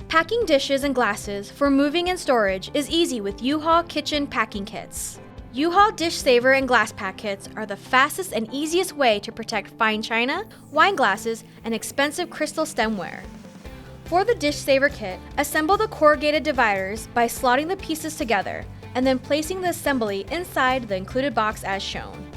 Packing dishes and glasses for moving and storage is easy with U-Haul Kitchen Packing Kits. U-Haul Dish Saver and Glass Pack Kits are the fastest and easiest way to protect fine china, wine glasses, and expensive crystal stemware. For the Dish Saver Kit, assemble the corrugated dividers by slotting the pieces together and then placing the assembly inside the included box as shown.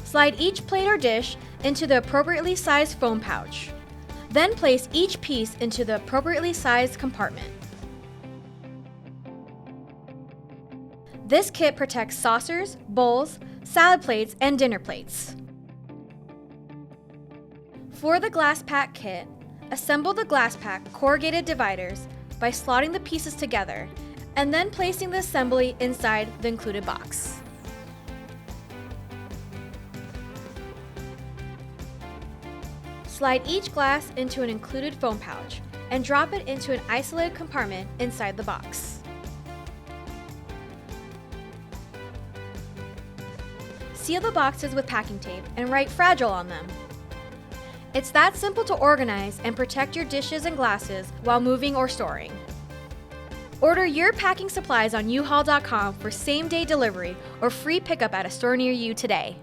Slide each plate or dish into the appropriately sized foam pouch. Then place each piece into the appropriately sized compartment. This kit protects saucers, bowls, salad plates, and dinner plates. For the Glass Pack Kit, assemble the Glass Pack corrugated dividers by slotting the pieces together and then placing the assembly inside the included box. Slide each glass into an included foam pouch and drop it into an isolated compartment inside the box. Seal the boxes with packing tape and write "Fragile" on them. It's that simple to organize and protect your dishes and glasses while moving or storing. Order your packing supplies on uhaul.com for same-day delivery or free pickup at a store near you today.